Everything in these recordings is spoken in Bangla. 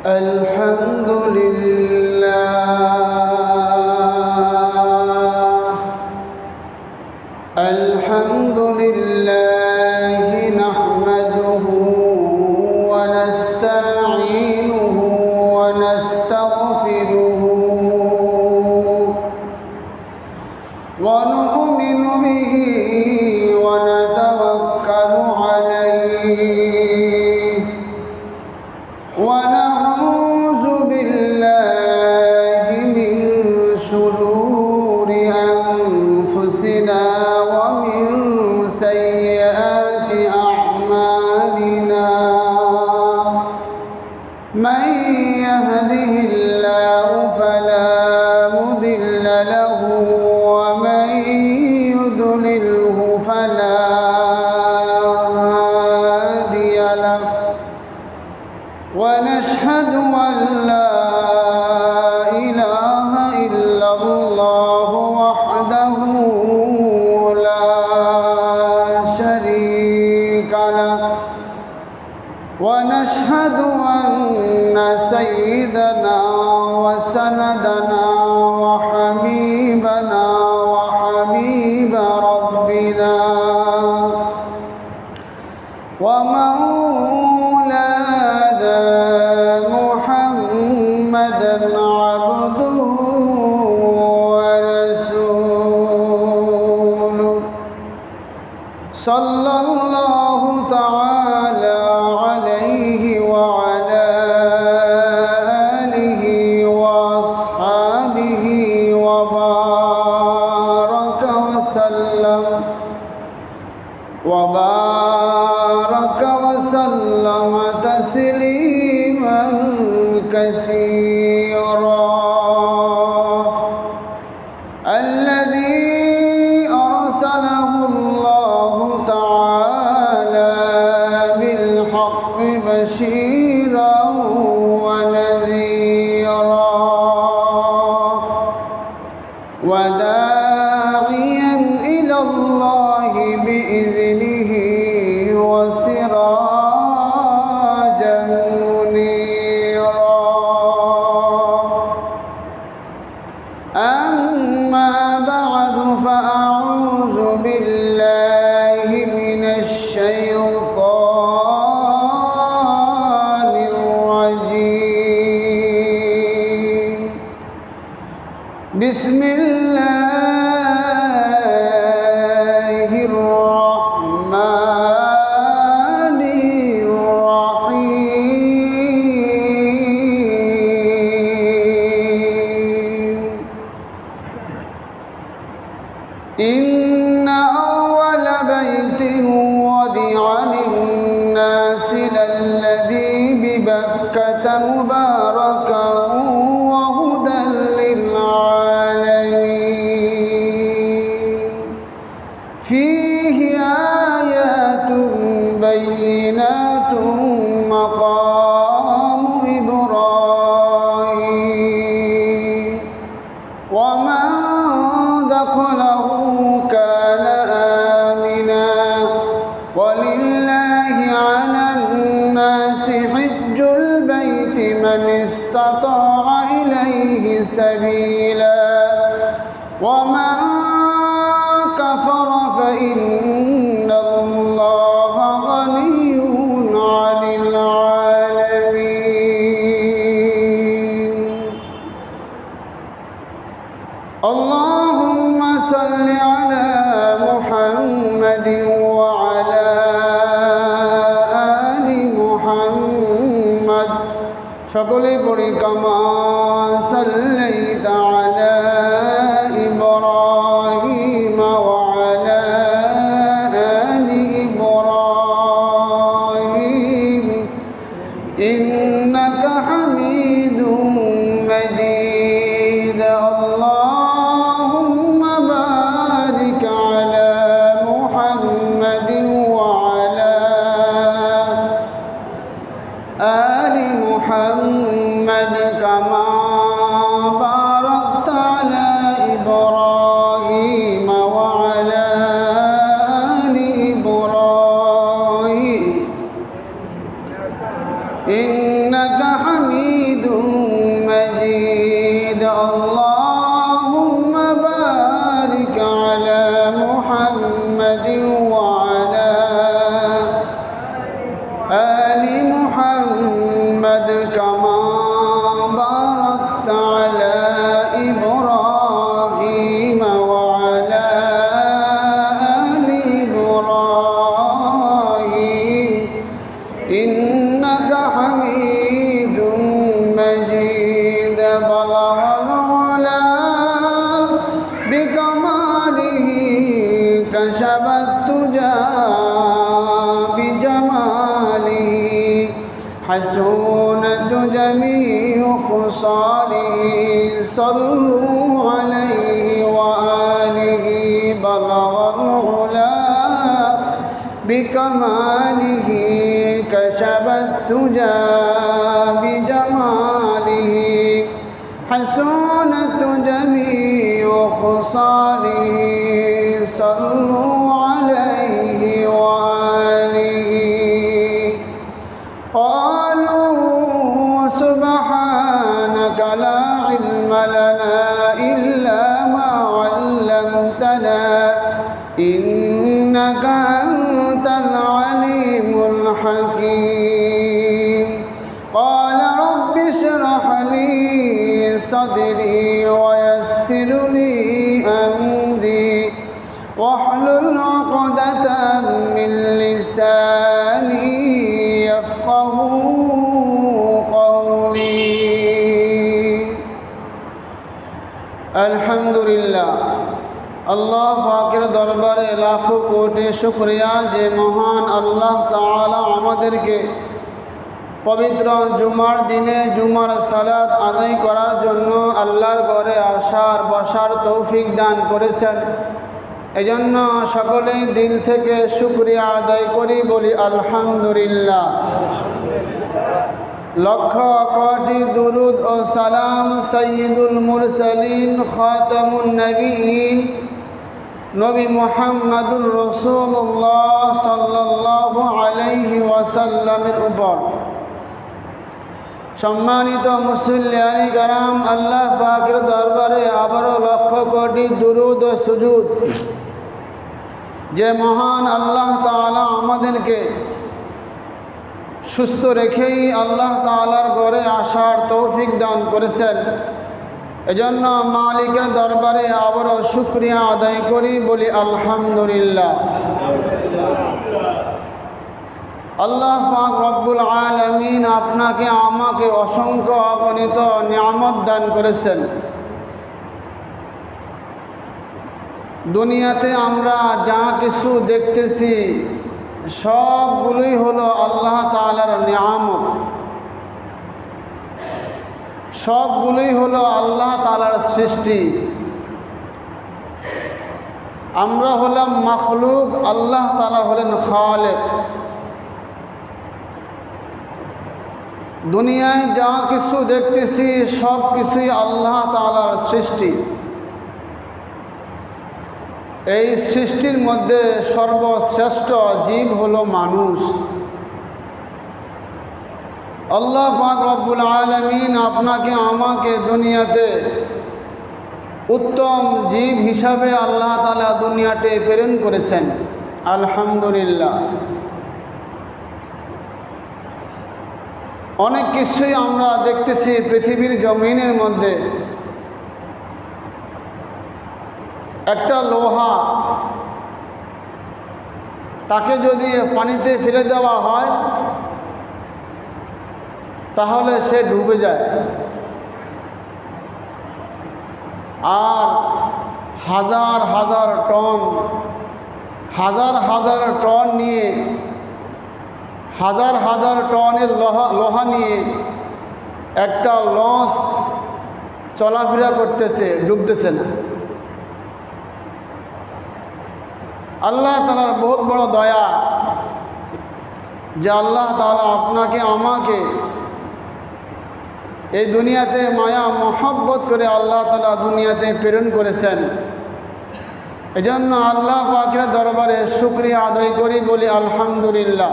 الحمد لله نحمده ونستعينه ونستغفره ونؤمن به ونتوكل عليه ونعوذ بالله من شرور أنفسنا ومن سيئات أعمالنا من يهده الله فلا مضل له ومن يضلله فلا هادي له ونشهد أن لا إله إلا الله وحده لا شريك له ونشهد أن سيدنا وسندنا وحبيبنا وحبيب ربنا ومولانا محمدا عبده ورسوله صلى الله تعالى عليه وعلى آله وأصحابه وبارك وسلم تسليما كثيرا الذي أرسله الله تعالى بالحق بشيرا ونذيرا وداعيا إلى الله بإذنه وسراجا منيرا أما بعد فأعوذ بالله من الشيطان الرجيم بسم الله الرحمن الرحيم إن أول بيت وضع للناس للذي ببكة مباركا وهدى للعالمين فيه آيات بينات مقام إبراهيم ومن دخله كان آمنا ولله على الناس حج البيت من استطاع إليه سبيلا ومن كفر فإن الله غني عن العالمين اللهم صل على محمد وعلى آل محمد সকলে পড়ি কামা সাল্লাইতা আলা ইব্রাহিম ওয়া আলা আলি ইব্রাহিম ইন্নাকা হামিদুম মাজিদ اللهم بارك على محمد وعلى آل محمد كما باركت على إبراهيم وعلى آل إبراهيم إنك حميد مجيد اللهم بارك على محمد وعلى آل محمد كما باركت على إبراهيم وعلى آل إبراهيم إنك حميد مجيد بلغ العلا بكماله كشف الدجى بجماله حسونة جميع خصاله صلوا عليه وآله بلغ العلا بكماله كشف الدجى بجماله حسونة جميع خصاله صلوا عليه وآله قالوا سبحانك لا علم لنا إلا ما علمتنا إنك أنت العليم الحكيم قال رب اشرح لي صدري ويسر لي أمري واحلل عقدة من لساني يفقهوا قولي الحمد لله আল্লাহ পাকের দরবারে লাখো কোটি শুকরিয়া যে মহান আল্লাহ তাআলা আমাদেরকে পবিত্র জুমার দিনে জুমার সালাত আদায় করার জন্য আল্লাহর ঘরে আসার বসার তৌফিক দান করেছেন। এজন্য সকলেই দিল থেকে শুকরিয়া আদায় করি, বলি আলহামদুলিল্লাহ। লক্ষ কোটি দুরুদ ও সালাম সাইয়্যিদুল মুরসালিন খাতামুন নবিয়্যিন নবী মুহাম্মদুর রাসূলুল্লাহ সাল্লাল্লাহু আলাইহি ওয়াসাল্লামের উপর। সম্মানিত মুসল্লিয়ানি কারাম, আল্লাহ পাকের দরবারে আবারও লক্ষ কোটি দুরুদ ও সুজুদ যে মহান আল্লাহ তাআলা আমাদেরকে সুস্থ রেখেই আল্লাহ তাআলার ঘরে আসার তৌফিক দান করেছেন। এজন্য মালিকের দরবারে আবারও শুকরিয়া আদায় করি, বলি আলহামদুলিল্লাহ। আল্লাহ পাক রব্বুল আলামিন আপনাকে আমাকে অসংখ্য অগণিত নিয়ামত দান করেছেন। দুনিয়াতে আমরা যা কিছু দেখতেছি সবগুলোই হলো আল্লাহ তাআলার নিয়ামত, সবগুলোই হলো আল্লাহ তাআলার সৃষ্টি। আমরা হলাম মাখলুক, আল্লাহ তাআলা হলেন খালেক। দুনিয়ায় যা কিছু দেখতেছি সব কিছুই আল্লাহ তাআলার সৃষ্টি। এই সৃষ্টির মধ্যে সর্বশ্রেষ্ঠ জীব হলো মানুষ। আল্লাহ পাক রব্বুল আলামিন আপনাকে আমাকে দুনিয়াতে উত্তম জীব হিসাবে আল্লাহ তাআলা দুনিয়াতে প্রেরণ করেছেন। আলহামদুলিল্লাহ। অনেক কিছুই আমরা দেখতেছি পৃথিবীর জমিনের মধ্যে। একটা লোহা, তাকে যদি পানিতে ফেলে দেওয়া হয় তাহলে সে ডুবে যায়। আর হাজার হাজার টন নিয়ে হাজার হাজার টনের লোহা নিয়ে একটা লঞ্চ চলাফেরা করতেছে, ডুবতেছে না। আল্লাহ তাআলার বহুত বড় দয়া যে আল্লাহ তাআলা আপনাকে আমাকে এই দুনিয়াতে মায়া মহব্বত করে আল্লাহ তাআলা দুনিয়াতে প্রেরণ করেছেন। এজন্য আল্লাহ পাকের দরবারে শুকরিয়া আদায় করি, বলি আলহামদুলিল্লাহ।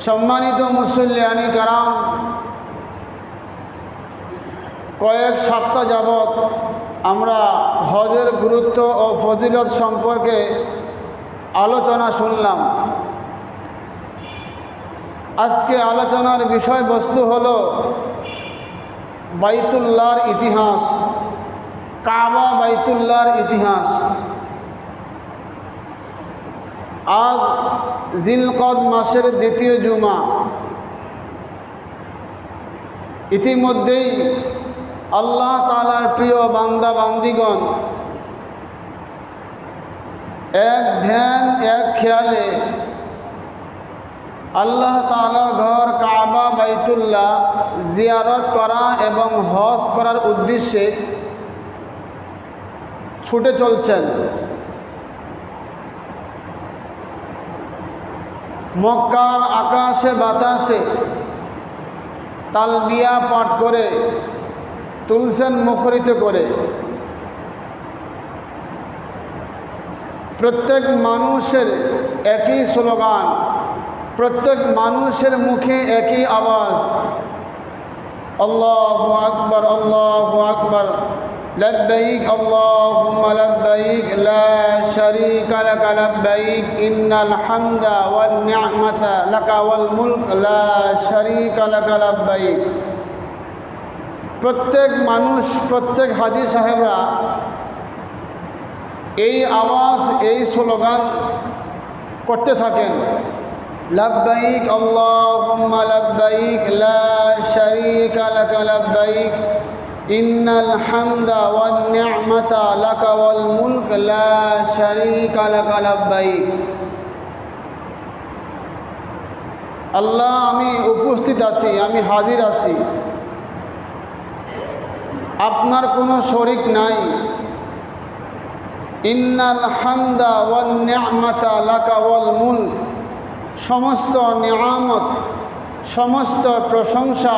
সম্মানিত মুসল্লিয়ানি কারাম, কয়েক সপ্তাহ যাবৎ আমরা হজের গুরুত্ব ও ফজিলত সম্পর্কে আলোচনা শুনলাম। আজকে আলোচনার বিষয়বস্তু হলো বাইতুল্লাহর ইতিহাস, কাবা বাইতুল্লাহর ইতিহাস। আজ জিলকদ মাসের দ্বিতীয় জুমা। ইতিমধ্যেই আল্লাহ তাআলার প্রিয় বান্দা বান্দিগণ এক ধ্যান এক খেয়ালে আল্লাহ তাআলার ঘর কাবা বাইতুল্লাহ জিয়ারত করা এবং হজ করার উদ্দেশ্যে ছুটে চলছেন। মক্কার আকাশে বাতাসে তালবিয়া পাঠ করে তুলছেন মুখরিত করে। প্রত্যেক মানুষের একই স্লোগান, প্রত্যেক মানুষের মুখে একই আওয়াজ, আল্লাহু আকবার, আল্লাহু আকবার, লব্বাইক আল্লাহুম্মা লব্বাইক, লা শারীকা লাকা লব্বাইক, ইন্নাল হামদা ওয়ান নি'মাতা লাকা ওয়াল মুলক, লা শারীকা লাকা লব্বাইক। প্রত্যেক মানুষ, প্রত্যেক হাজী সাহেবরা এই আওয়াজ, এই স্লোগান করতে থাকেন। লব্বাইক আল্লাহুম্মা লব্বাইক, লা শারীকা লাকা লব্বাইক, ইন্নাল হামদা ওয়ান নি'মাতা লাকা ওয়াল মুলক, লা শারীকা লাকা লব্বাইক। আল্লাহ, আমি উপস্থিত আছি, আমি হাজির আছি, আপনার কোনো শরীক নাই। ইন্নাল হামদা ওয়ান নি'মাতা লাকা ওয়াল মুলক, সমস্ত নিয়ামত, সমস্ত প্রশংসা,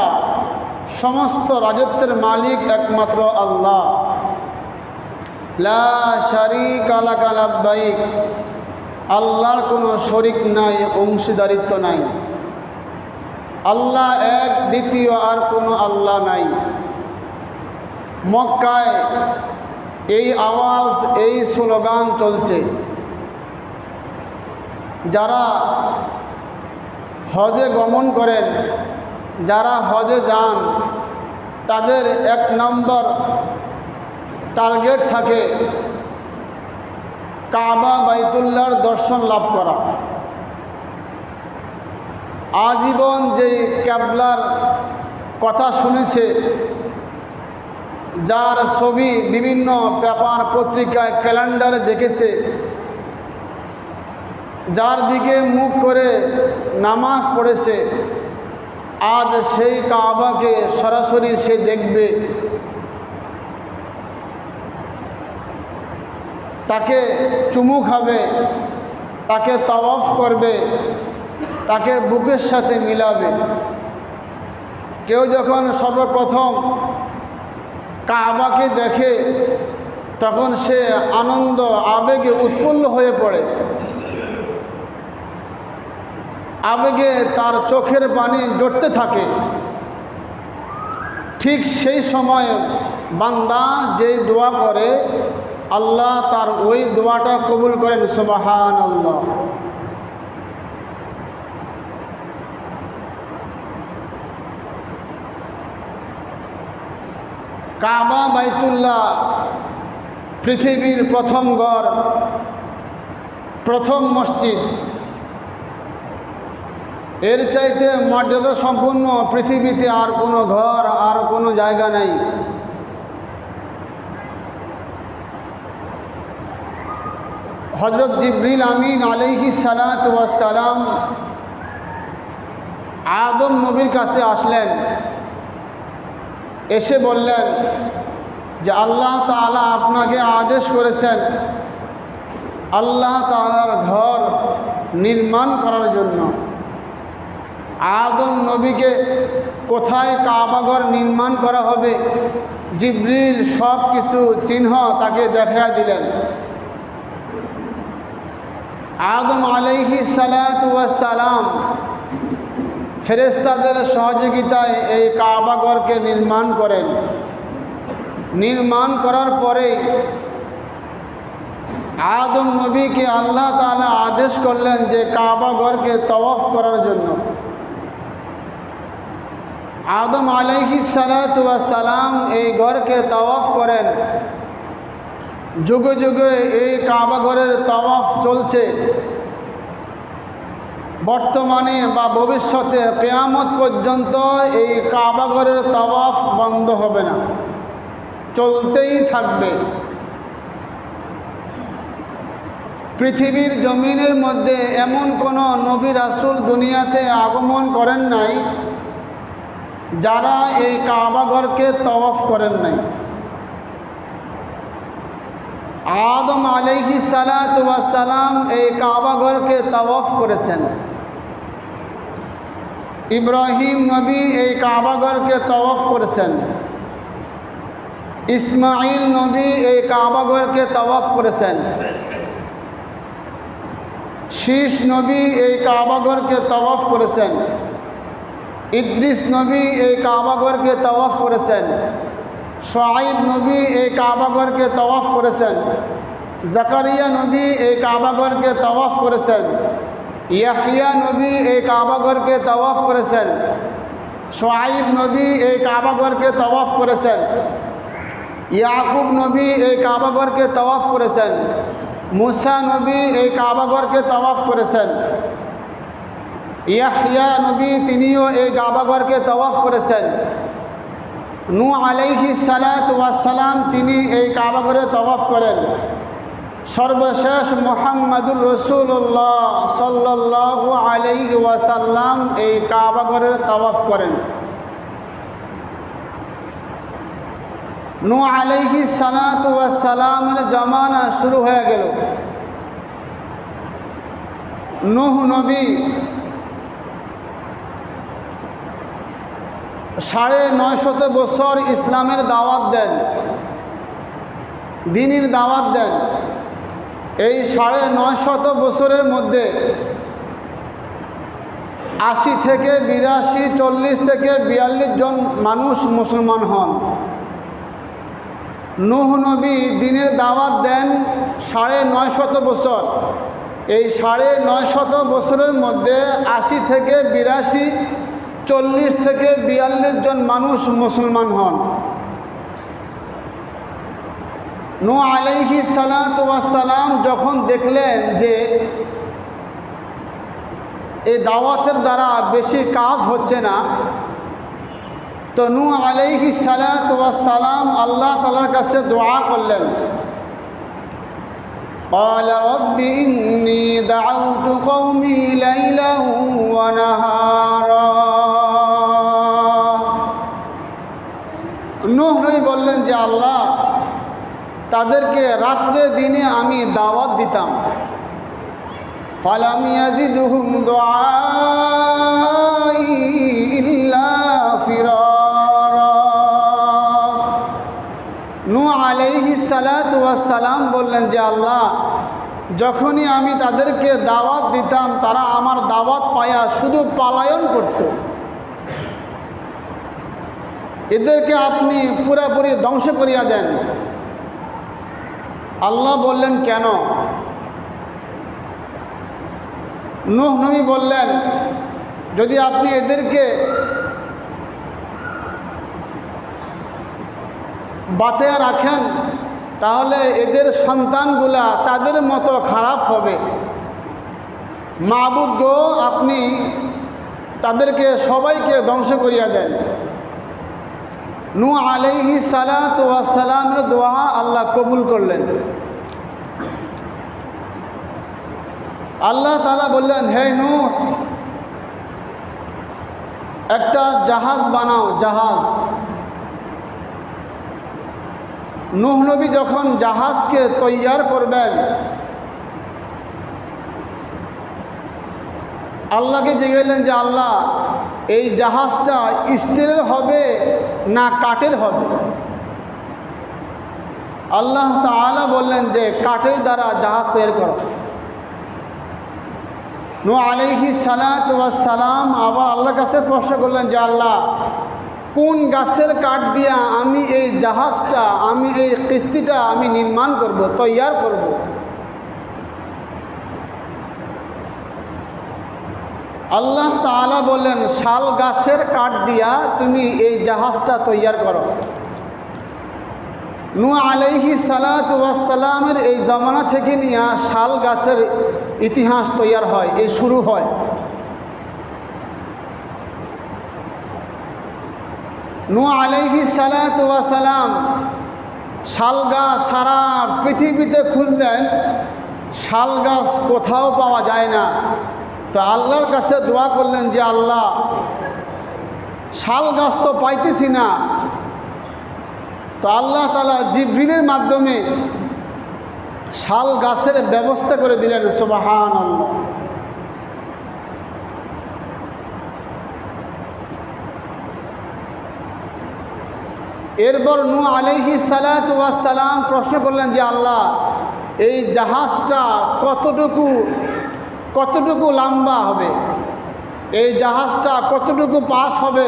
সমস্ত রাজত্বের মালিক একমাত্র আল্লাহ। লা শারীকা লাকা লব্বাইক, আল্লাহর কোনো শরীক নাই, অংশীদারিত্ব নাই। আল্লাহ এক, দ্বিতীয় আর কোনো আল্লাহ নাই। মক্কায় এই আওয়াজ, এই স্লোগান চলছে। যারা হজে গমন করেন, যারা হজে যান, তাদের এক নম্বর টার্গেট থাকে কাবা বাইতুল্লাহর দর্শন লাভ করা। আজীবন যে ক্যাবলার কথা শুনেছে, যার ছবি বিভিন্ন পেপার পত্রিকায় ক্যালেন্ডারে দেখেছে, যার দিকে মুখ করে নামাজ পড়েছে, আজ সেই কাবাকে সরাসরি সে দেখবে। তাকে চুমু খাবে, তাকে তাওয়াফ করবে, তাকে বুকের সাথে মিলাবে। কেউ যখন সর্বপ্রথম কাবাকে দেখে, তখন সে আনন্দ আবেগে উৎপন্ন হয়ে পড়ে। আবেগে তার চোখের পানি জড়তে থাকে। ঠিক সেই সময় বান্দা যেই দোয়া করে, আল্লাহ তার ওই দোয়াটা কবুল করেন। সুবহানাল্লাহ। কাবা বাইতুল্লাহ পৃথিবীর প্রথম ঘর, প্রথম মসজিদ। এর চাইতে মর্যাদা সম্পন্ন পৃথিবীতে আর কোনো ঘর, আর কোনো জায়গা নাই। হযরত জিবরিল আমিন আলাইহিস সালাতু ওয়াস সালাম আদম নবীর কাছে আসলেন। এসে বললেন যে আল্লাহ তাআলা আপনাকে আদেশ করেছেন আল্লাহ তাআলার ঘর নির্মাণ করার জন্য। আদম নবীকে কোথায় কাবা ঘর নির্মাণ করা হবে, জিবরিল সব কিছু চিহ্ন তাকে দেখাইয়া দিলেন। আদম আলাইহিস সালাতু ওয়াস সালাম ফেরেশতাদের সহযোগিতায় এই কাবা ঘরকে নির্মাণ করেন। নির্মাণ করার পরে আদম নবীকে আল্লাহ তাআলা আদেশ করলেন যে কাবা ঘরকে তওয়াফ করার জন্য। আদম আলাইহিস সালাতু ওয়াস সালাম এই ঘরকে তওয়াফ করেন। যুগে যুগে এই কাবা ঘরের তওয়াফ চলছে। বর্তমানে বা ভবিষ্যতে কিয়ামত পর্যন্ত এই কাবা ঘরের তওয়াফ বন্ধ হবে না, চলতেই থাকবে। পৃথিবীর জমিনের মধ্যে এমন কোনো নবী রাসূল দুনিয়াতে আগমন করেন নাই যারা এই কাবা ঘরকে তওয়াফ করেন নাই। আদম আলাইহিস সালাতু ওয়াস সালাম এই কাবা ঘরকে তওয়াফ করেছেন। ইব্রাহিম নবী এই কাবা ঘরকে তওয়াফ করেছেন। ইসমাইল নবী এই কাবা ঘরকে তওয়াফ করেছেন। শীষ নবী এই কাবা ঘরকে তওয়াফ করেছেন। ইদ্রিস নবী এই কাবা ঘরকে তওয়াফ করেছেন। শুআইব নবী এই কাবা ঘরকে তওয়াফ করেছেন। জাকারিয়া নবী এই কাবা ঘরকে তওয়াফ করেছেন। ইয়াহইয়া নবী এই কাবা ঘরকে তওয়াফ করেছেন। শুআইব নবী এই কাবা ঘরকে তওয়াফ করেছেন। ইয়াকুব নবী এই কাবা ঘরকে তওয়াফ করেছেন। মুসা নবী এই কাবা ঘরকে তওয়াফ করেছেন। ইয়াহইয়া নবী তিনিও এই কাবা ঘরকে তওয়াফ করেছেন। নূহ আলাইহিস সালাতু ওয়াস সালাম তিনি এই কাবা ঘরে তওয়াফ করেন। সর্বশেষ মুহাম্মাদুর রাসূলুল্লাহ সাল্লাল্লাহু আলাইহি ওয়াসাল্লাম এই কাবা ঘরের তওয়াফ করেন। নূহ আলাইহিস সালাতু ওয়াস সালামের জামানা শুরু হয়ে গেল। নূহ নবী ৯৫০ বছর ইসলামের দাওয়াত দেন, দ্বীনের দাওয়াত দেন। এই ৯৫০ বছরের মধ্যে ৮০ থেকে ৮২, ৪০ থেকে ৪২ জন মানুষ মুসলমান হন। নূহ নবী দ্বীনের দাওয়াত দেন ৯৫০ বছর। এই ৯৫০ বছরের মধ্যে ৮০ থেকে ৮২, ৪০ থেকে ৪২ জন মানুষ মুসলমান হন। নূহ আলাইহিস সালাতু ওয়াস সালাম যখন দেখলেন যে এই দাওয়াতের দ্বারা বেশি কাজ হচ্ছে না, তো নূহ আলাইহিস সালাতু ওয়াস সালাম আল্লাহ তাআলার কাছে দোয়া করলেন। قال رب إني دعوت قومي ليلا ونهارا। নূহ নবী বললেন যে আল্লাহ, তাদেরকে রাত্রে দিনে আমি দাওয়াত দিতাম। ফালাম ইয়াজিদহুম দুআই ইল্লা ফিরারা। নূহ আলাইহিস সালাতু ওয়াস সালাম বললেন যে আল্লাহ, যখনই আমি তাদেরকে দাওয়াত দিতাম তারা আমার দাওয়াত পায়া শুধু পলায়ন করত। এদেরকে আপনি পুরোপুরি ধ্বংস করিয়া দেন। আল্লাহ বললেন কেন? নূহ নবী বললেন, যদি আপনি এদেরকে বাঁচাইয়া রাখেন তাহলে এদের সন্তানগুলা তাদের মতো খারাপ হবে। মাবুদ গো, আপনি তাদেরকে সবাইকে ধ্বংস করিয়া দেন। নূহ আলাইহিস সালাতু ওয়াস সালামের দোয়া আল্লাহ কবুল করলেন। আল্লাহ তাআলা বললেন, হে নূহ, একটা জাহাজ বানাও, জাহাজ। নূহ নবী যখন জাহাজকে তৈয়ার করবেন, আল্লাহকে জিজ্ঞাসা যে আল্লাহ, এই জাহাজটা স্টিলের হবে না কাঠের হবে? আল্লাহ তাআলা বললেন যে কাঠের দ্বারা জাহাজ তৈরি করো। নূহ আলাইহিস সালাতু ওয়াস সালাম আবার আল্লাহর কাছে প্রশ্ন করলেন যে আল্লাহ, কোন গাছের কাঠ দিয়া আমি এই জাহাজটা, আমি এই কিস্তিটা আমি নির্মাণ করব, তৈয়ার করব। আল্লাহ তাআলা বললেন শাল গাছের কাঠ দিয়া তুমি এই জাহাজটা তৈয়ার করো। নূহ আলাইহিস সালাতু ওয়াস সালামের এই জামানা থেকে নিয়ে শাল গাছের ইতিহাস তৈয়ার হয়, এই শুরু হয়। নূহ আলাইহিস সালাতু ওয়াস সালাম শাল গাছ সারা পৃথিবীতে খুঁজলেন, শাল গাছ কোথাও পাওয়া যায় না। তো আল্লাহর কাছে দোয়া করলেন যে আল্লাহ, শাল গাছ তো পাইতেছি না। তো আল্লাহ তাআলা জিবরিলের মাধ্যমে শাল গাছের ব্যবস্থা করে দিলেন। সুবহানাল্লাহ। এরপর নূহ আলাইহিস সালাতু ওয়াস সালাম প্রশ্ন করলেন যে আল্লাহ, এই জাহাজটা কতটুকু লম্বা হবে, এই জাহাজটা কতটুকু পাশ হবে,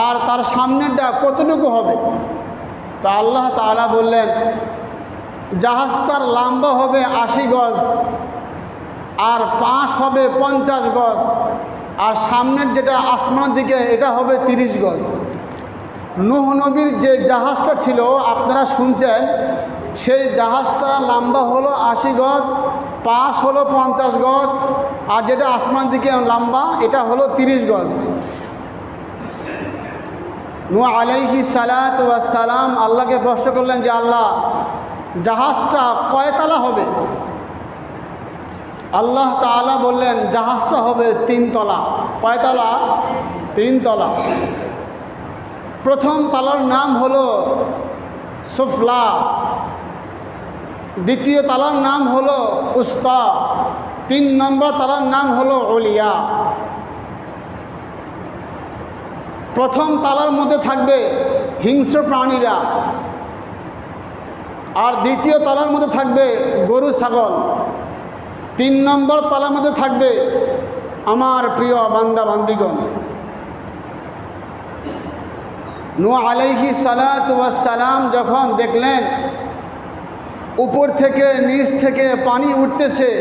আর তার সামনেটা কতটুকু হবে। তো আল্লাহ তাআলা বললেন জাহাজটার লম্বা হবে 80 গজ, আর পাশ হবে 50 গজ, আর সামনের যেটা আসমানের দিকে এটা হবে 30 গজ। নূহ নবীর যে জাহাজটা ছিল আপনারা শুনছেন, সেই জাহাজটা লম্বা হলো 80 গজ, পাশ হলো 50 গজ, আর যেটা আসমান দিকে লম্বা এটা হলো 30 গজ। নূহ আলাইহিস সালাতু ওয়াস সালাম আল্লাহকে প্রশ্ন করলেন যে আল্লাহ, জাহাজটা কয়তলা হবে। আল্লাহ তাআলা বললেন জাহাজটা হবে 3 তলা। কয়তলা? 3 তলা। প্রথম তলার নাম হলো সুফলা, দ্বিতীয় তলার নাম হলো উস্তা, 3 নম্বর তলার নাম হলো উলিয়া। প্রথম তলার মধ্যে থাকবে হিংস্র প্রাণীরা, আর দ্বিতীয় তলার মধ্যে থাকবে গরু ছাগল, 3 নম্বর তলার মধ্যে থাকবে আমার প্রিয় বান্দা বান্দিগণ। নূহ আলাইহিস সালাতু ওয়াস সালাম যখন দেখলেন উপর থেকে নিচ থেকে পানি উঠতেছে,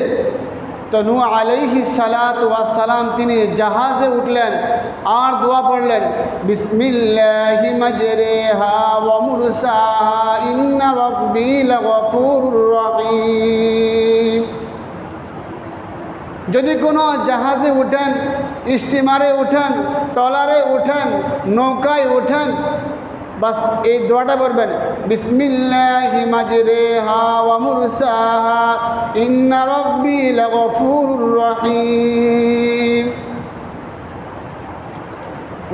তো নূহ আলাইহিস সালাতু ওয়াস সালাম তিনি জাহাজে উঠলেন আর দোয়া পড়লেন, বিসমিল্লাহি মাজরিহা ওয়া মুরসাহা ইন্না রাব্বি লাগফুরুর রহিম। যদি কোনো জাহাজে উঠেন, স্টিমারে উঠেন, ট্রলারে উঠেন, নৌকায় উঠেন, বাস এই দোয়াটা পড়বেন, বিসমিল্লাহি মাজরিহা ওয়া মুরসাহা ইন্না রাব্বি লাগফুরুর রহিম।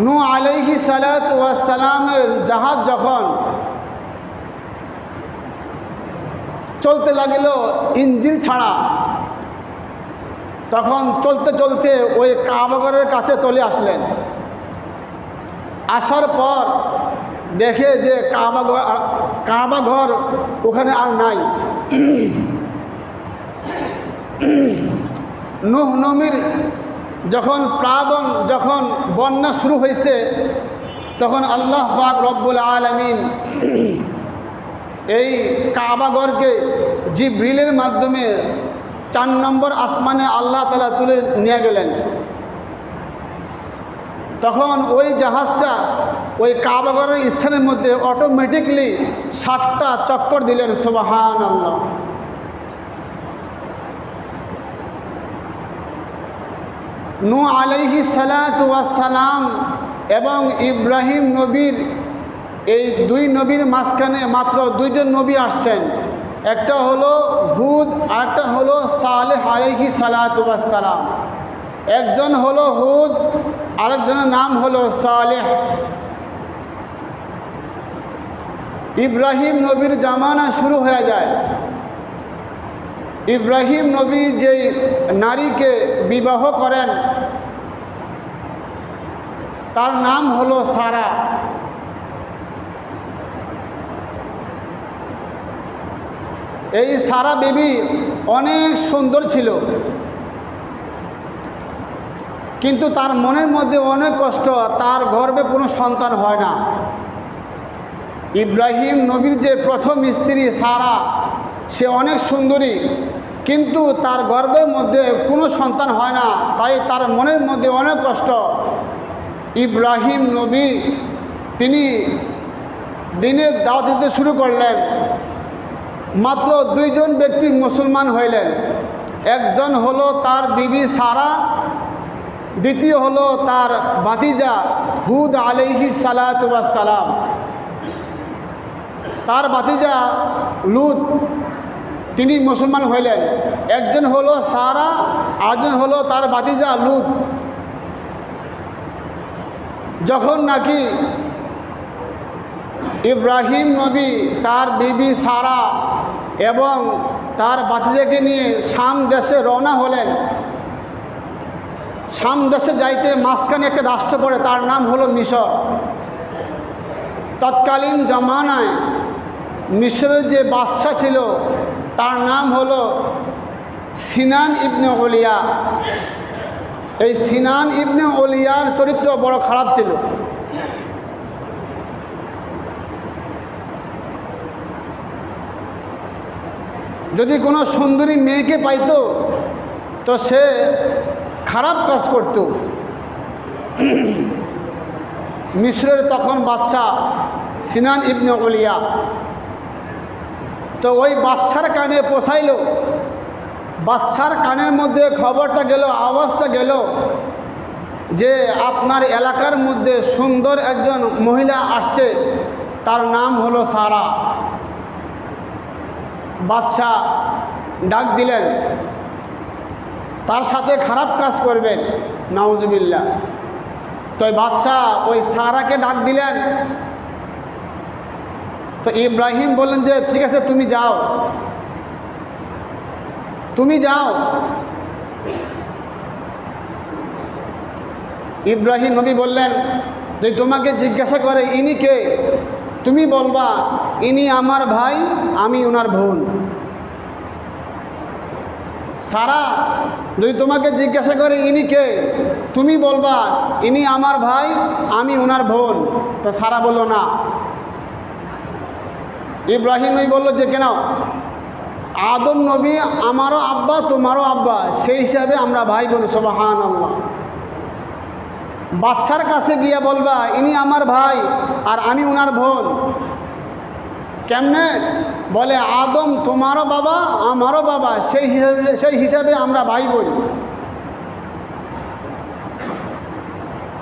নূহ আলাইহিস সালাতু ওয়াস সালামের জাহাজ যখন চলতে লাগলো ইঞ্জিন ছাড়া, তখন চলতে চলতে ওই কাবাঘরের কাছে চলে আসলেন। আসার পর দেখে যে কাবাঘর ওখানে আর নাই। নূহ নবীর যখন বন্যা শুরু হয়েছে, তখন আল্লাহ পাক রব্বুল আলামিন এই কাবাঘরকে জিবরিলের মাধ্যমে 4 নম্বর আসমানে আল্লাহ তাআলা তুলে নিয়ে গেলেন। তখন ওই জাহাজটা ওই কাবাঘরের স্থানের মধ্যে অটোমেটিকলি 7টা চক্কর দিলেন। সুবহানাল্লাহ। নূহ আলাইহিস সালাতু ওয়াস সালাম এবং ইব্রাহিম নবীর এই 2 নবীর মাঝখানে মাত্র 2 জন নবী আসছেন। একটা হলো হুদ, আরেকটা হলো সালেহ আলাইহিস সালাতু ওয়াস সালাম। একজন হলো হুদ, আরেকজনের নাম হলো সালেহ। ইব্রাহিম নবীর জামানা শুরু হয়ে যায়। ইব্রাহিম নবী যে নারীকে বিবাহ করেন তার নাম হলো সারা। এই সারা বিবি অনেক সুন্দর ছিল। কিন্তু তার মনের মধ্যে অনেক কষ্ট, তার গর্ভে কোনো সন্তান হয় না। ইব্রাহিম নবীর যে প্রথম স্ত্রী সারা, সে অনেক সুন্দরী, কিন্তু তার গর্ভের মধ্যে কোনো সন্তান হয় না, তাই তার মনের মধ্যে অনেক কষ্ট। ইব্রাহিম নবী তিনি দিনের দাওয়াত দিতে শুরু করলেন। মাত্র দুইজন ব্যক্তি মুসলমান হইলেন। একজন হলো তার বিবি সারা, দ্বিতীয় হলো তার ভাতিজা হুদ আলাইহিস সালাতু ওয়াস সালাম। তার ভাতিজা লূত তিনি মুসলমান হইলেন। একজন হলো সারা, আরেকজন হলো তার ভাতিজা লূত। যখন নাকি ইব্রাহিম নবী তার বিবি সারা এবং তার ভাতিজাকে নিয়ে শাম দেশে রওনা হলেন, শাম দেশে যাইতে মাঝখানে একটা রাষ্ট্র পড়ে, তার নাম হলো মিশর। তৎকালীন জমানায় মিশরের যে বাদশা ছিল তার নাম হলো সিনান ইবনে ওলিয়া। এই সিনান ইবনে ওলিয়ার চরিত্র বড় খারাপ ছিল। যদি কোনো সুন্দরী মেয়েকে পাইতো তো সে খারাপ কাজ করত। মিশরের তখন বাদশাহ সিনান ইবনে ওলিয়া, তো ওই বাদশার কানে পৌঁছাইল। বাদশার কানের মধ্যে খবরটা গেল, আওয়াজটা গেল যে আপনার এলাকার মধ্যে সুন্দর একজন মহিলা আসছে, তার নাম হলো সারা। বাদশাহ ডাক দিলেন, তার সাথে খারাপ কাজ করবেন, নাউজুবিল্লাহ। তো বাদশাহ ওই সারাকে ডাক দিলেন। তো ইব্রাহিম বললেন যে ঠিক আছে, তুমি যাও, তুমি যাও। ইব্রাহিম নবী বললেন যে তোমাকে জিজ্ঞাসা করে ইনি কে, তুমি বলবা ইনি আমার ভাই, আমি ওনার বোন। সারা যদি তোমাকে জিজ্ঞাসা করে ইনি কে, তুমি বলবা ইনি আমার ভাই, আমি ওনার বোন। তো সারা বলল না। ইব্রাহিম নবী বলল যে কেন, আদম নবী আমারও আব্বা, তোমারও আব্বা, সেই হিসাবে আমরা ভাই বোন। সুবহানাল্লাহ। বাদশার কাছে গিয়ে বলবা ইনি আমার ভাই আর আমি ওনার বোন। কেমনে? বলে আদম তোমারও বাবা, আমারও বাবা, সেই হিসাবে আমরা ভাই বোন।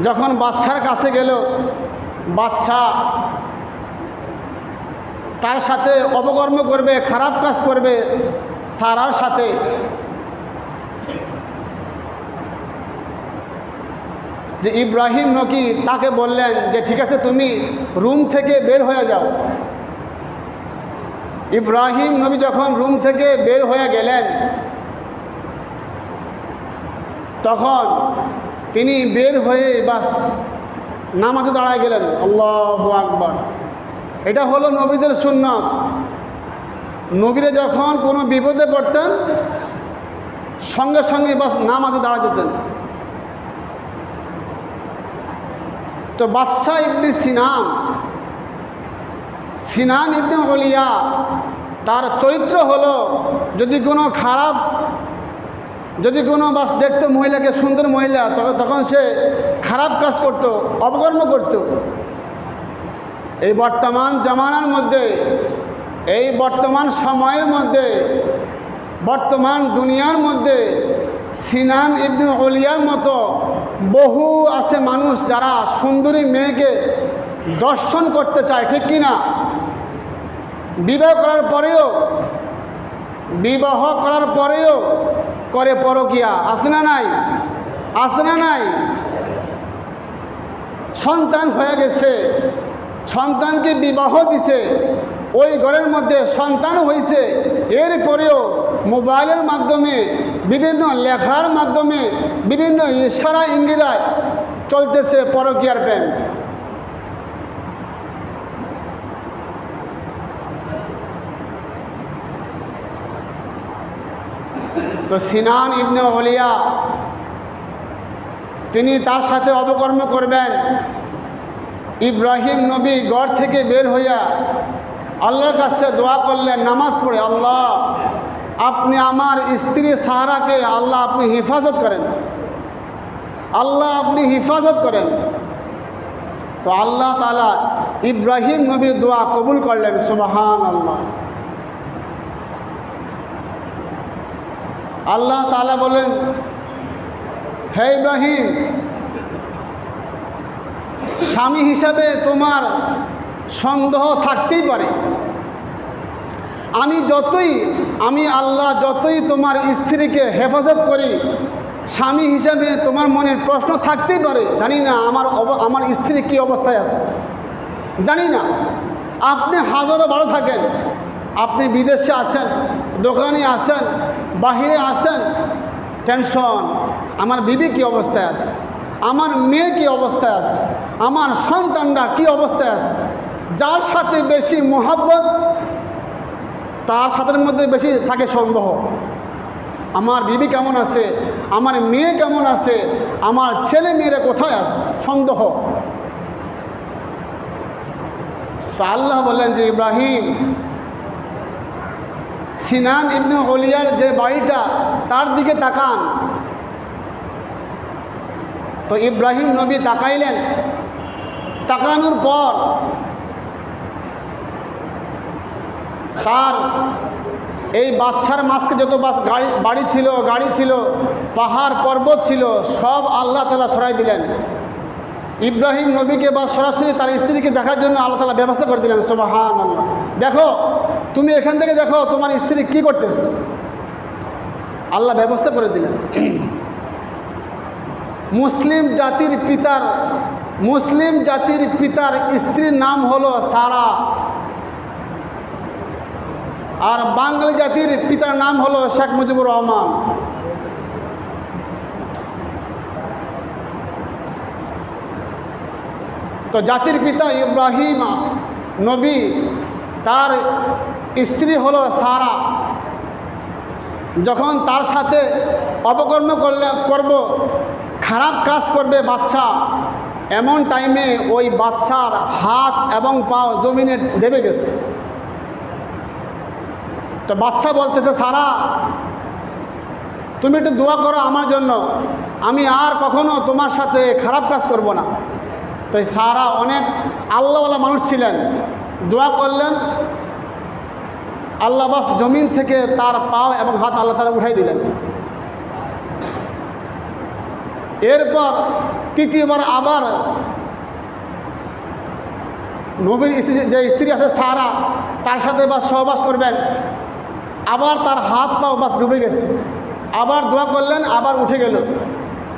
যখন বাদশার কাছে গেল, বাদশাহ তার সাথে অপকর্ম করবে, খারাপ কাজ করবে সারার সাথে। যে ইব্রাহিম নবী তাকে বললেন যে ঠিক আছে, তুমি রুম থেকে বের হয়ে যাও। ইব্রাহিম নবী যখন রুম থেকে বের হয়ে গেলেন, তখন তিনি বের হয়ে বাস নামাজে দাঁড়ায় গেলেন। আল্লাহু আকবার। এটা হলো নবীদের সুন্নাত। নবীরা যখন কোনো বিপদে পড়তেন সঙ্গে সঙ্গে বাস নামাজে দাঁড়া যেতেন। তো বাদশাহ ইবনে সিনান ইবনে ওলিয়া, তার চরিত্র হলো যদি কোনো বাস দেখতো মহিলাকে, সুন্দর মহিলা, তখন সে খারাপ কাজ করত, অপকর্ম করত। এই বর্তমান জামানার মধ্যে, এই বর্তমান সময়ের মধ্যে, বর্তমান দুনিয়ার মধ্যে সিনান ইবনে ওলিয়ার মতো বহু আছে মানুষ যারা সুন্দরী মেয়েকে দর্শন করতে চায়, ঠিক কি না? বিবাহ করার পরেও করে পরকিয়া। আছে না নাই? আছে না নাই? সন্তান হয়ে গেছে, সন্তানকে বিবাহ দিছে, ওই ঘরের মধ্যে সন্তান হয়েছে, এরপরেও মোবাইলের মাধ্যমে, বিভিন্ন লেখার মাধ্যমে, বিভিন্ন ইশারা ইঙ্গিরায় চলতেছে পরকীয়ার প্রেম। তো সিনান ইবনে ওলিয়া তিনি তার সাথে অপকর্ম করবেন। ইব্রাহিম নবী ঘর থেকে বের হইয়া আল্লাহর কাছে দোয়া করলেন, নামাজ পড়ে, আল্লাহ আপনি আমার স্ত্রী সারাকে আল্লাহ আপনি হেফাজত করেন, আল্লাহ আপনি হেফাজত করেন। তো আল্লাহ তাআলা ইব্রাহিম নবীর দোয়া কবুল করলেন। সুবহানাল্লাহ। আল্লাহ তাআলা বলেন, হে ইব্রাহিম, স্বামী হিসাবে তোমার সন্দেহ থাকতেই পারে, আমি আল্লাহ যতই তোমার স্ত্রীকে হেফাজত করি, স্বামী হিসাবে তোমার মনের প্রশ্ন থাকতেই পারে, জানি না আমার স্ত্রী কী অবস্থায় আছে, জানি না। আপনি হাজারো ভালো থাকেন, আপনি বিদেশে আছেন, দোকানে আছেন, বাহিরে আছেন, টেনশন, আমার বিবি কী অবস্থায় আছে, আমার মেয়ে কী অবস্থায় আছে, আমার সন্তানরা কী অবস্থায় আছে। যার সাথে বেশি মোহাব্বত তার সাথের মধ্যে বেশি থাকে সন্দেহ। আমার বিবি কেমন আছে, আমার মেয়ে কেমন আছে, আমার ছেলে মেয়েরা কোথায় আছে, সন্দেহ। তো আল্লাহ বললেন যে ইব্রাহিম, সিনান ইবনে উলিয়ার যে বাড়িটা তার দিকে তাকান। তো ইব্রাহিম নবী তাকাইলেন। তাকানোর পর তার এই বাদশার মাঝকে যত বাড়ি ছিল, গাড়ি ছিল, পাহাড় পর্বত ছিল, সব আল্লাহ তাআলা সরাই দিলেন। ইব্রাহিম নবীকে বা সরাসরি তার স্ত্রীকে দেখার জন্য আল্লাহ তাআলা ব্যবস্থা করে দিলেন। সুবহানাল্লাহ। দেখো, তুমি এখান থেকে দেখো তোমার স্ত্রী কি করতেছে, আল্লাহ ব্যবস্থা করে দিলেন। মুসলিম জাতির পিতার স্ত্রীর নাম হলো সারা, আর বাঙালি জাতির পিতার নাম হলো শেখ মুজিবুর রহমান। তো জাতির পিতা ইব্রাহিম নবী, তার স্ত্রী হলো সারা। যখন তার সাথে অপকর্ম করব, খারাপ কাজ করবে বাদশা, এমন টাইমে ওই বাদশার হাত এবং পা জমিনে দেবে গেছে। তো বাদশা বলতেছে, সারা তুমি একটু দোয়া করো আমার জন্য, আমি আর কখনো তোমার সাথে খারাপ কাজ করব না। তো সারা অনেক আল্লাহওয়ালা মানুষ ছিলেন, দোয়া করলেন, আল্লাহ বাস জমিন থেকে তার পা এবং হাত আল্লাহ তাআলা উঠাই দিলেন। এরপর তৃতীয়বার আবার নবীর যে স্ত্রী আছে সারা, তার সাথে বাস সহবাস করবেন, আবার তার হাত পাও বাস ডুবে গেছে। আবার দোয়া করলেন, আবার উঠে গেল।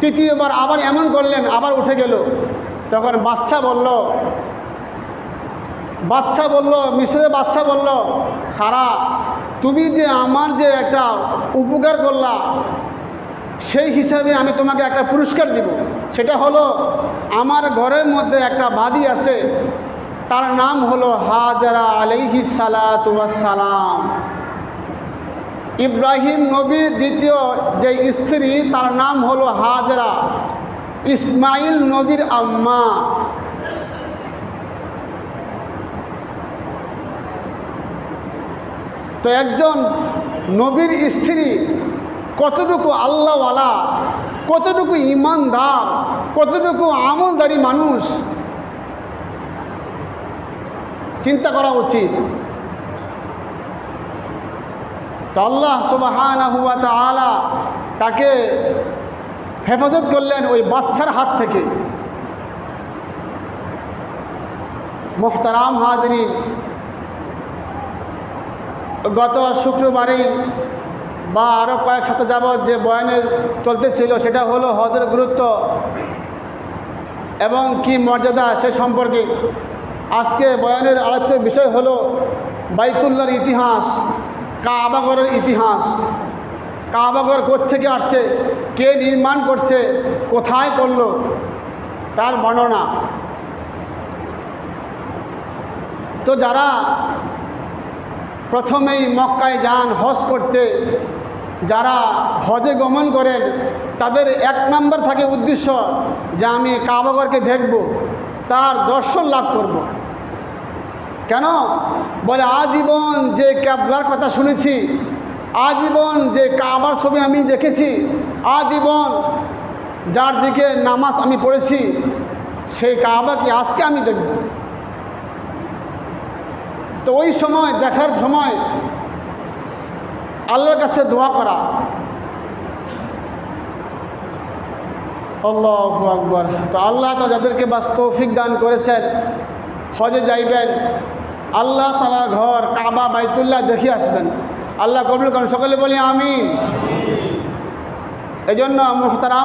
তৃতীয়বার আবার এমন করলেন, আবার উঠে গেল। তখন বাদশা বলল, মিশরের বাদশা বলল, সারা তুমি যে আমার যে একটা উপকার করলা, সেই হিসাবে আমি তোমাকে একটা পুরস্কার দিব। সেটা হলো, আমার ঘরের মধ্যে একটা বাদী আছে, তার নাম হলো হাজেরা আলাইহিস সালাতু ওয়াস সালাম। ইব্রাহিম নবীর দ্বিতীয় যে স্ত্রী, তার নাম হলো হাজেরা, ইসমাইল নবীর আম্মা। তো একজন নবীর স্ত্রী কতটুকু আল্লাহওয়ালা, কতটুকু ইমানদার, কতটুকু আমলদারি মানুষ, চিন্তা করা উচিত। তো আল্লাহ সুবহানাহু ওয়া তাআলা তাকে হেফাজত করলেন ওই বাদশার হাত থেকে। মুহতারাম হাজরিন, গত শুক্রবারেই বা আরও কয়েক সপ্তাহ যাবৎ যে বয়ানের চলতেছিল, সেটা হলো হজের গুরুত্ব এবং কি মর্যাদা সে সম্পর্কে। আজকে বয়ানের আলোচ্য বিষয় হলো বাইতুল্লাহর ইতিহাস, কাবাগরের ইতিহাস। কাবাগর কোত্থেকে আসছে, কে নির্মাণ করছে, কোথায় করল, তার বর্ণনা। তো যারা প্রথমেই মক্কায় যান হজ করতে, যারা হজে গমন করেন, তাদের এক নম্বর থাকে উদ্দেশ্য যে আমি কাবাঘরকে দেখব, তার দর্শন লাভ করব। কেন? বলে আজীবন যে কাবার কথা শুনেছি, আজীবন যে কাবার ছবি আমি দেখেছি, আজীবন যার দিকে নামাজ আমি পড়েছি, সেই কাবাকে আজকে আমি দেখব। তো ওই সময় দেখার সময় আল্লাহর কাছে দোয়া করা। আল্লাহু আকবার। তো আল্লাহ তা যাদেরকে বাস তৌফিক দান করেছেন হজে যাইবেন, আল্লাহ তাআলার ঘর কাবা বাইতুল্লাহ দেখে আসবেন। আল্লাহ কবুল করেন। সকলে বলি আমিন। এই জন্য মুহতারাম